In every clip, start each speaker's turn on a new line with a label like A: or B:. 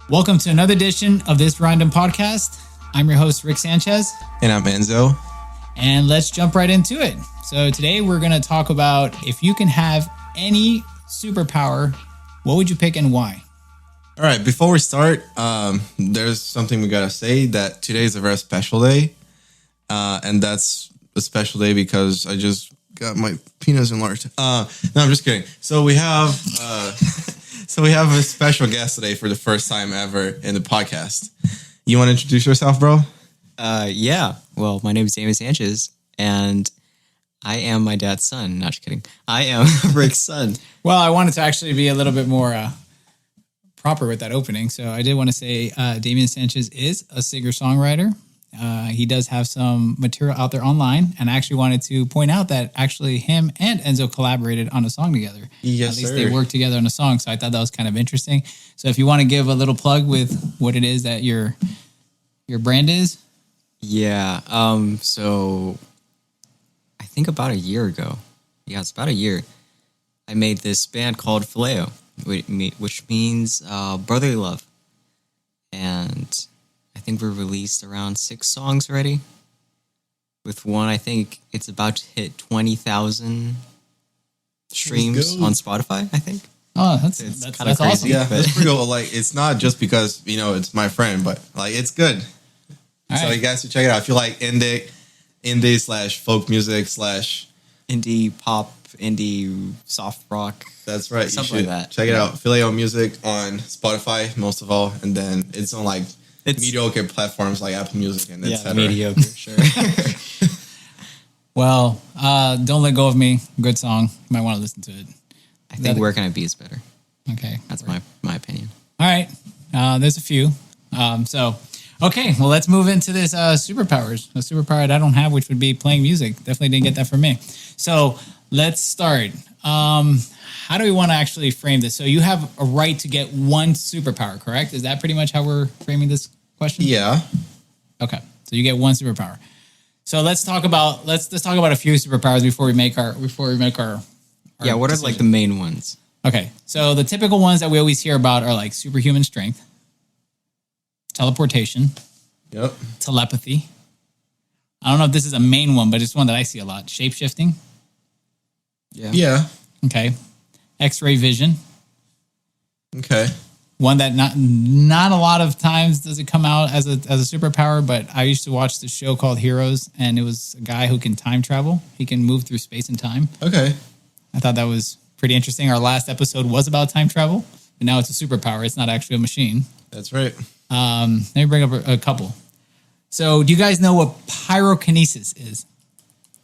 A: Welcome to another edition of this Random Podcast. I'm your host, Rick Sanchez.
B: And I'm Enzo.
A: And let's jump right into it. So today we're going to talk about if you can have any superpower, what would you pick and why?
B: All right, before we start, there's something we got to say that today is a very special day. And that's a special day because I just got my penis enlarged. No, I'm just kidding. So we have... So we have a special guest today for the first time ever in the podcast. You want to introduce yourself, bro?
C: Yeah. Well, my name is Damon Sanchez, and I am my dad's son. Not just kidding. I am Rick's son.
A: Well, I wanted to actually be a little bit more proper with that opening. So I did want to say Damien Sanchez is a singer-songwriter. He does have some material out there online, and I actually wanted to point out that actually him and Enzo collaborated on a song together.
B: Yes,
A: At least
B: sir.
A: they worked together on a song, so I thought that was kind of interesting. So if you want to give a little plug with what it is that your brand is.
C: Yeah. So I think about a year ago. Yeah, it's about a year. I made this band called Phileo, which means brotherly love. And I think we're released around 6 songs already. With one, I think it's about to hit 20,000 streams on Spotify, I think.
A: Oh, that's
C: kind of crazy.
A: awesome.
B: Yeah, that's pretty cool. Like, it's not just because, it's my friend, but, it's good.
A: All
B: So
A: right.
B: you guys should check it out. If you like indie/folk music /
C: Indie pop, indie soft rock.
B: That's right.
C: Something
B: you should
C: like that.
B: check it out. Phileo Music on Spotify, most of all. And then it's on, mediocre platforms like Apple Music and etc.
C: Mediocre, sure.
A: Well, Don't Let Go of Me, good song. You might want to listen to it.
C: I think Where Can I Be is better.
A: Okay.
C: That's my opinion.
A: All right. There's a few. Okay. Well, let's move into this superpowers. A superpower that I don't have, which would be playing music. Definitely didn't get that from me. So let's start. How do we want to actually frame this? So you have a right to get one superpower, correct? Is that pretty much how we're framing this question?
B: Yeah.
A: Okay. So you get one superpower. So let's talk about a few superpowers before we make our
C: Yeah, what are
A: decision.
C: the main ones?
A: Okay, so the typical ones that we always hear about are like superhuman strength, teleportation,
B: Yep.
A: telepathy. I don't know if this is a main one, but it's one that I see a lot. Shape-shifting.
B: Yeah.
A: Okay. X-ray vision.
B: Okay.
A: One that not a lot of times does it come out as a superpower, but I used to watch this show called Heroes, and it was a guy who can time travel. He can move through space and time.
B: Okay.
A: I thought that was pretty interesting. Our last episode was about time travel, but now it's a superpower. It's not actually a machine.
B: That's right.
A: Let me bring up a couple. So, do you guys know what pyrokinesis is?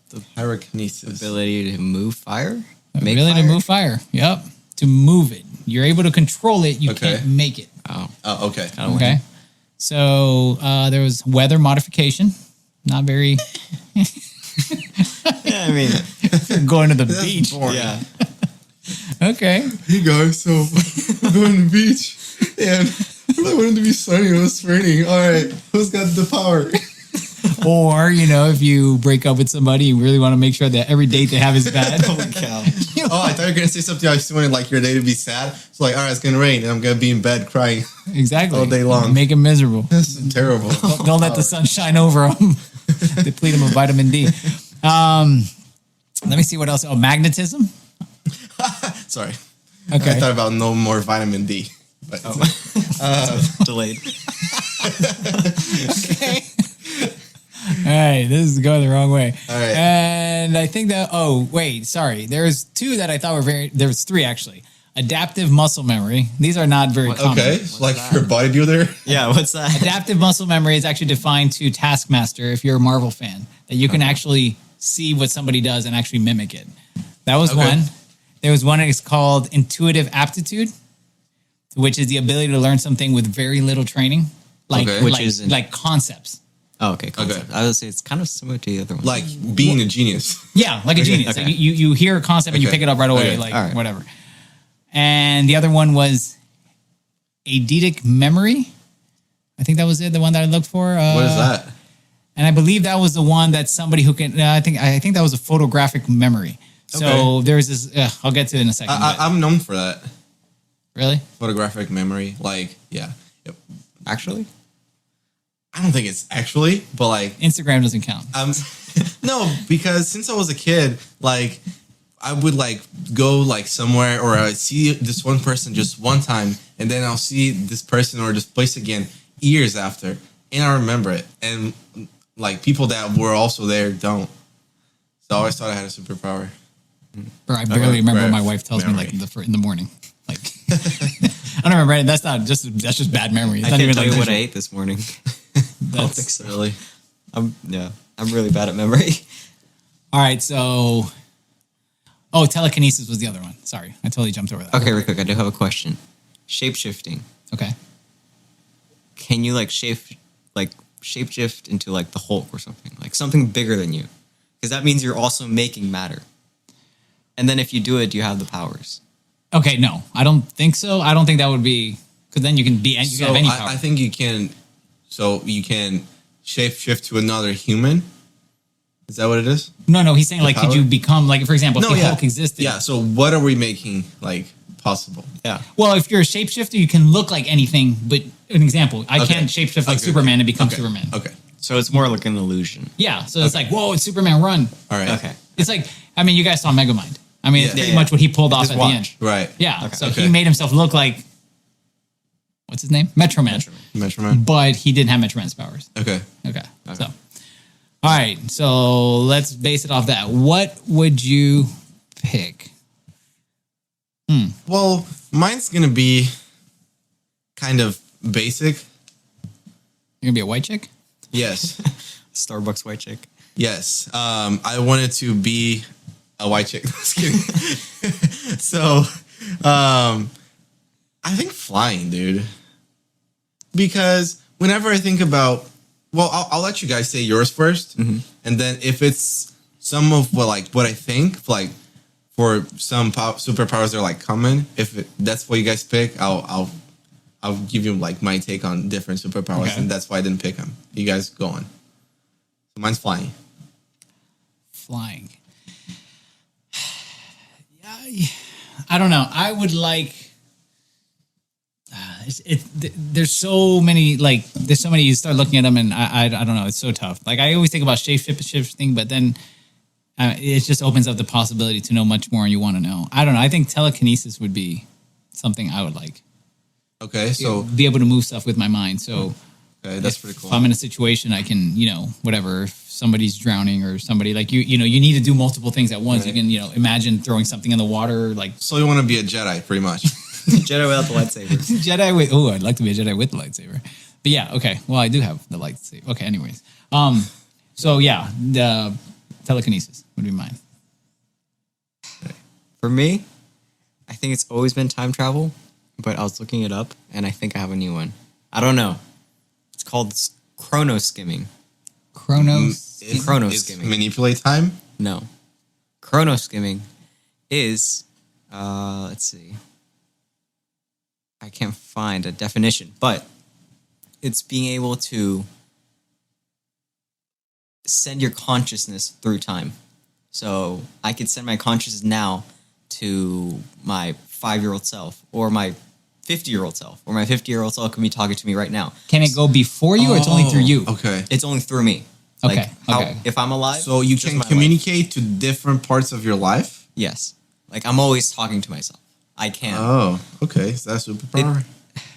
B: The pyrokinesis.
C: Ability to move fire?
A: Ability to move fire. Yep. To move it. You're able to control it. You can't make it.
C: Oh,
B: okay.
A: Okay. So, there was weather modification. Not very...
C: yeah, I mean,
A: going to the beach.
B: Boring.
C: yeah.
A: Okay.
B: Hey guys, so we're going to the beach and I wanted to be sunny and it was raining. All right, who's got the power?
A: Or, if you break up with somebody, you really want to make sure that every date they have is bad.
C: Holy cow.
B: Oh, I thought you were going to say something. I just wanted your day to be sad. So all right, it's going to rain and I'm going to be in bed crying
A: Exactly.
B: all day long.
A: Make them miserable.
B: That's terrible.
A: Don't let the sun shine over them. Deplete them of vitamin D. Let me see what else. Oh, magnetism.
B: Sorry.
A: Okay.
B: I thought about no more vitamin D. But
C: Delayed.
A: Okay. All right, this is going the wrong way.
B: All right.
A: And I think that, sorry. There's 2 that I thought were there was 3 actually. Adaptive muscle memory. These are not very common.
B: okay, like your bodybuilder.
C: Yeah, what's that?
A: Adaptive muscle memory is actually defined to Taskmaster if you're a Marvel fan, that you can actually see what somebody does and actually mimic it. That was one. There was one that's called intuitive aptitude, which is the ability to learn something with very little training, like concepts.
C: Oh, okay, concept. I would say it's kind of similar to the other one.
B: Like being a genius.
A: Yeah, like a genius.
C: Okay.
A: Like you hear a concept and you pick it up right away,
B: Okay.
C: All right.
A: whatever. And the other one was eidetic memory. I think that was it, the one that I looked for.
B: What is that?
A: And I believe that was the one that somebody who can. I think that was a photographic memory. So
B: Okay.
A: there's this. I'll get to it in a second.
B: I'm known for that.
A: Really?
B: Photographic memory. Like, yeah. Yep.
C: Actually?
B: I don't think it's actually, but like
A: Instagram doesn't count.
B: no, because since I was a kid, like I would like go like somewhere or I see this one person just one time, and then I'll see this person or this place again years after, and I remember it. And like people that were also there don't. So I always thought I had a superpower.
A: Bro, I barely remember what
B: Right.
A: my wife tells me
B: Memory.
A: like in the morning. Like I don't remember. Right? That's just bad memory. It's
C: I
A: not
C: can't
A: even
C: tell
A: like
C: you what I
A: visual.
C: ate this morning.
A: That's
B: Really?
C: I'm really bad at memory.
A: all right. So, telekinesis was the other one. Sorry, I totally jumped over that.
C: Okay, real quick, I do have a question. Shape-shifting.
A: Okay.
C: Can you like shape-shift into like the Hulk or something? Like something bigger than you? Because that means you're also making matter. And then if you do it, do you have the powers?
A: Okay. No, I don't think so. I don't think that would be because then you can can have any power.
B: I think you can. So you can shape shift to another human. Is that what it is?
A: No. He's saying like, could
B: power?
A: you become like, for example, if the Hulk existed?
B: Yeah. So what are we making like possible?
C: Yeah.
A: Well, if you're a shapeshifter, you can look like anything. But an example, I
B: Okay.
A: can't shapeshift like
B: Okay.
A: Superman and become
B: Okay.
A: Superman.
B: Okay.
C: So it's more like an illusion.
A: Yeah. So it's like, whoa, it's Superman, run.
B: All right.
C: Okay.
A: It's like, I mean, you guys saw Megamind. I mean, it's
B: Yeah.
A: pretty
C: Yeah,
A: much what he pulled off
C: His
A: at
C: watch.
A: the end.
B: Right.
A: Yeah.
C: Okay.
A: So
B: Okay.
A: he made himself look like, what's his name? Metro Man.
B: Metro Man.
A: But he didn't have Metro Man's powers.
B: Okay.
A: Okay. So, all right. So let's base it off that. What would you pick?
B: Well, mine's gonna be kind of basic.
A: You're going to be a white chick?
B: Yes.
C: Starbucks white chick.
B: Yes. I wanted to be a white chick. Just kidding. So, I think flying, dude. Because whenever I think about, well, I'll let you guys say yours first, and then if it's some of what I think, like for some superpowers they're like common. If that's what you guys pick, I'll give you like my take on different superpowers,
A: Okay.
B: and that's why I didn't pick them. You guys go on. So mine's flying.
A: Flying. Yeah, I don't know. I would like. There's so many you start looking at them and I don't know, it's so tough. Like I always think about shifting, but then it just opens up the possibility to know much more and you want to know. I don't know. I think telekinesis would be something I would like.
B: Okay, so
A: Be able to move stuff with my mind. So
B: okay, that's
A: if
B: pretty cool.
A: If I'm in a situation, I can, whatever. If somebody's drowning or somebody like you need to do multiple things at once.
B: Right.
A: You can, imagine throwing something in the water, like
B: So you want to be a Jedi, pretty much.
C: Jedi without the lightsaber.
A: Jedi with. Oh, I'd like to be a Jedi with the lightsaber. But yeah, okay. Well, I do have the lightsaber. Okay, anyways. So yeah, the telekinesis would be mine.
C: For me, I think it's always been time travel, but I was looking it up and I think I have a new one. I don't know. It's called chrono skimming.
A: Chronos.
C: Chrono
B: It's
C: skimming.
B: manipulate time.
C: No. Chrono skimming is, let's see. I can't find a definition, but it's being able to send your consciousness through time. So I could send my consciousness now to my 5-year-old self or my 50-year-old self, or my 50-year-old self can be talking to me right now.
A: Can it go before you, or it's only through you?
B: Okay.
C: It's only through me.
A: Okay, okay.
C: If I'm alive,
B: So you
C: just
B: can
C: my life.
B: communicate to different parts of your life?
C: Yes. Like I'm always talking to myself. I can.
B: Oh, okay. So that's superpower.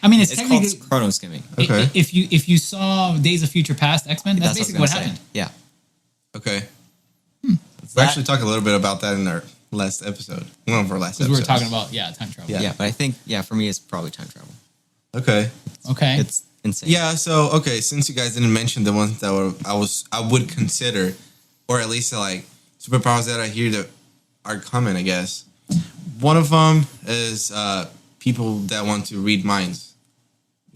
A: I mean, it's
C: It's
A: technically.
C: called chrono skimming.
B: Okay.
A: If you saw Days of Future Past, X-Men, that's
C: I was
A: basically what
C: gonna say.
A: happened.
C: Yeah.
B: Okay.
A: Hmm.
B: We actually talked a little bit about that in our last episode. One of our last
A: Because we
B: episodes.
A: were talking about time travel.
B: Yeah.
C: Yeah, but I think for me it's probably time travel.
B: Okay.
A: Okay.
C: It's insane.
B: Yeah, so okay, since you guys didn't mention the ones that I would consider, or at least like superpowers that I hear that are common, I guess. One of them is people that want to read minds.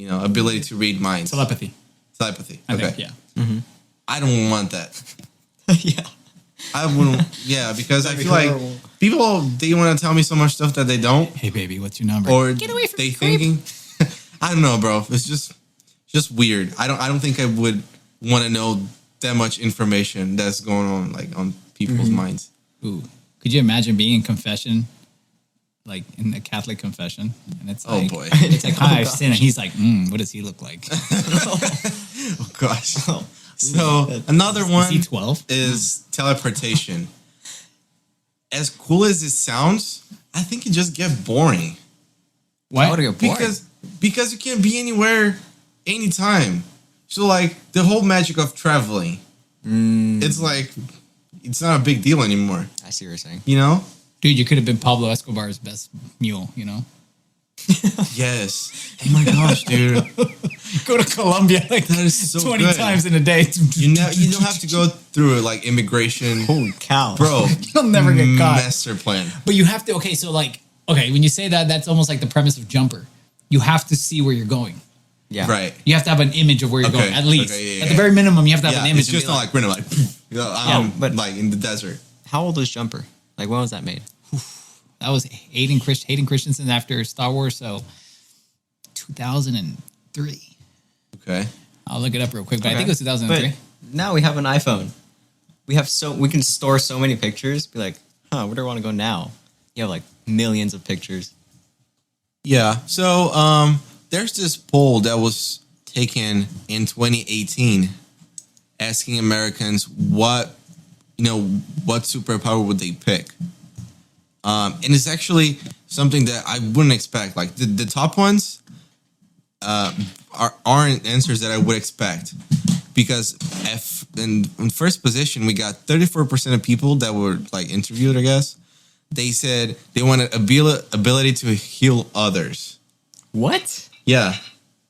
B: Ability to read minds.
A: Telepathy.
B: Telepathy.
A: I
B: Okay.
A: think. Yeah.
B: I don't want that.
C: yeah.
B: I wouldn't. Yeah, because I
C: That'd be
B: feel like
C: horrible.
B: people they want to tell me so much stuff that they don't,
A: Hey, baby, what's your number?
B: or
A: Get away from
B: they
A: me, creep.
B: thinking. I don't know, bro. It's just weird. I don't think I would want to know that much information that's going on like on people's minds.
A: Ooh, could you imagine being in confession, like in the Catholic confession, and it's
B: Oh,
A: like,
B: boy.
A: it's like hi, I've
C: gosh.
A: sinned, and he's like, what does he look like?
B: Oh gosh. So another one
A: Is he 12?
B: is teleportation. As cool as it sounds, I think it just get boring.
A: What?
C: How would it get boring?
B: Because you can't be anywhere anytime. So like the whole magic of traveling, it's like it's not a big deal anymore.
C: I see what you're saying.
B: You know?
A: Dude, you could have been Pablo Escobar's best mule, you know?
B: Yes. Oh my gosh, dude.
A: Go to Colombia like
B: That is so
A: 20
B: good.
A: times in a day.
B: You don't have to go through like immigration.
C: Holy cow.
B: Bro,
A: You'll never get caught.
B: master plan.
A: But you have to, okay, so like, okay, when you say that, that's almost like the premise of Jumper. You have to see where you're going.
C: Yeah.
B: Right.
A: You have to have an image of where you're
B: Okay,
A: going, at least.
B: okay, yeah,
A: At the
B: yeah.
A: very minimum, you have to have
B: Yeah,
A: an image.
B: it's just
A: and
B: not
A: be
B: like random, like, you know, I'm
C: but-
B: like in the desert.
C: How old was Jumper? Like, when was that made?
A: that was Hayden Christensen after Star Wars, so 2003.
B: Okay.
A: I'll look it up real quick, but I
C: Okay.
A: think it was 2003.
C: But now we have an iPhone. We can store so many pictures. Be like, where do I want to go now? You have like millions of pictures.
B: Yeah. So there's this poll that was taken in 2018 asking Americans what superpower would they pick. And it's actually something that I wouldn't expect. Like the top ones aren't answers that I would expect. Because in first position, we got 34% of people that were like interviewed, I guess. They said they wanted ability to heal others.
C: What?
B: Yeah,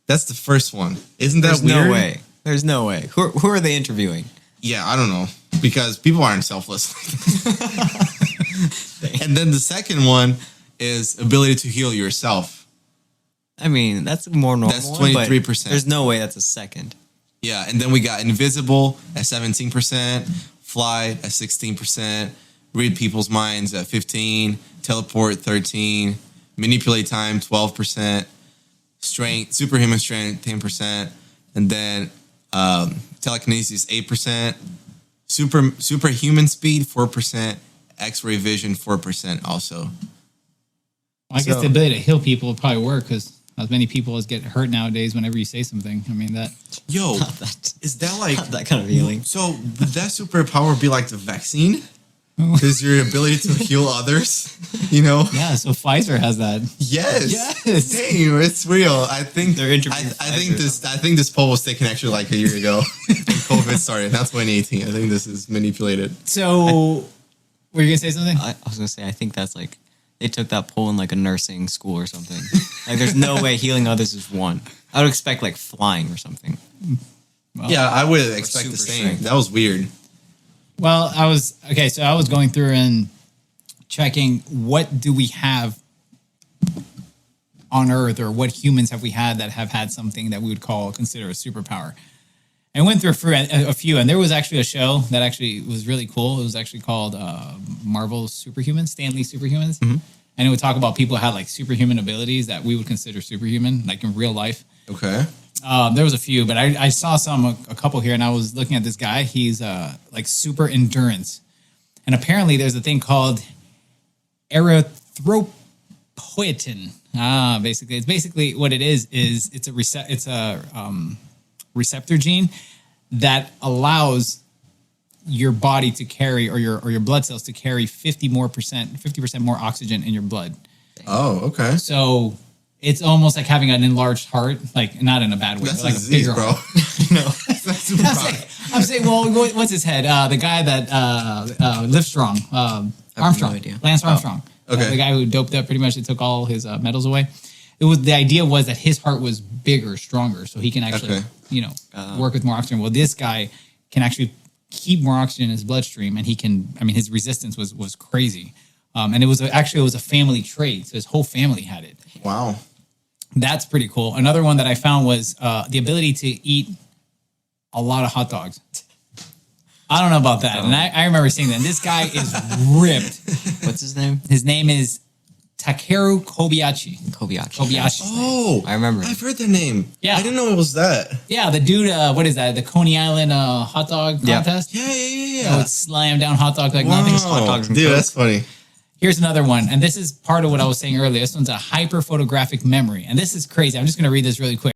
B: that's the first one. Isn't that
C: There's
B: weird?
C: no way. There's no way. Who are they interviewing?
B: Yeah, I don't know. Because people aren't selfless. And then the second one is ability to heal yourself.
C: I mean, that's more normal.
B: That's
C: one, but
B: 23%.
C: There's no way that's a second.
B: Yeah, and then we got invisible at 17%, fly at 16%, read people's minds at 15%, teleport 13%, manipulate time 12%, strength, superhuman strength 10%, and then telekinesis 8%, superhuman speed 4%, X-ray vision 4% also.
A: Well, I guess
B: So-
A: the ability to heal people would probably work because as many people as get hurt nowadays whenever you say something. I mean, that.
B: Yo,
C: That,
B: is that like
C: not that kind of healing.
B: so? Would that superpower be like the vaccine? Because your ability to heal others, you know?
A: Yeah, so Pfizer has that.
B: Yes.
A: Yes.
B: Damn, it's real. I think
C: They're interviewing
B: I think
C: Pfizer.
B: I think this poll was taken actually like a year ago when COVID started, not 2018. I think this is manipulated.
A: So, were you going to say something?
C: I was gonna say, I think that's like they took that poll in like a nursing school or something. Like, there's no way healing others is one. I would expect like flying or something.
A: Well,
B: Yeah, I would expect the
C: super
B: same.
C: strength.
B: That was weird.
A: Well, I was going through and checking what do we have on Earth, or what humans have we had that have had something that we would consider a superpower. And went through a few, and there was actually a show that actually was really cool. It was actually called Marvel's Superhumans, Stan Lee Superhumans, and it would talk about people who had like superhuman abilities that we would consider superhuman, like in real life.
B: Okay.
A: There was a few, but I saw a couple here, and I was looking at this guy. He's like super endurance, and apparently there's a thing called erythropoietin. Basically, it's basically what it is it's a receptor gene that allows your body to carry, or your blood cells to carry 50% more oxygen in your blood.
B: Oh, okay.
A: So it's almost like having an enlarged heart, like not in a bad way,
B: That's
A: but like
B: a
A: a
B: disease,
A: bigger
B: bro.
A: heart.
B: No, that's not superpower.
A: I'm saying, well, what's his head? The guy that Livestrong, Armstrong,
C: no idea.
A: Lance Armstrong.
B: Okay.
A: The guy who doped up, pretty much, they took all his medals away. The idea was that his heart was bigger, stronger, so he can actually,
B: Okay.
A: work with more oxygen. Well, this guy can actually keep more oxygen in his bloodstream, and his resistance was crazy. And it was a family trait, so his whole family had it.
B: Wow.
A: That's pretty cool. Another one that I found was the ability to eat a lot of hot dogs. I don't know about that. And I remember seeing that. And this guy is ripped.
C: What's his name?
A: His name is Takeru Kobayashi.
C: Kobayashi.
B: Oh,
C: I remember.
B: I've heard the name.
A: Yeah.
B: I didn't know it was that.
A: Yeah, the dude, what is that? The Coney Island hot dog
C: Yeah.
A: contest?
B: Yeah.
A: Would slam down hot dogs like nothing.
C: hot dogs and
B: Dude,
C: Coke.
B: that's funny.
A: Here's another one. And this is part of what I was saying earlier. This one's a hyper photographic memory. And this is crazy. I'm just going to read this really quick.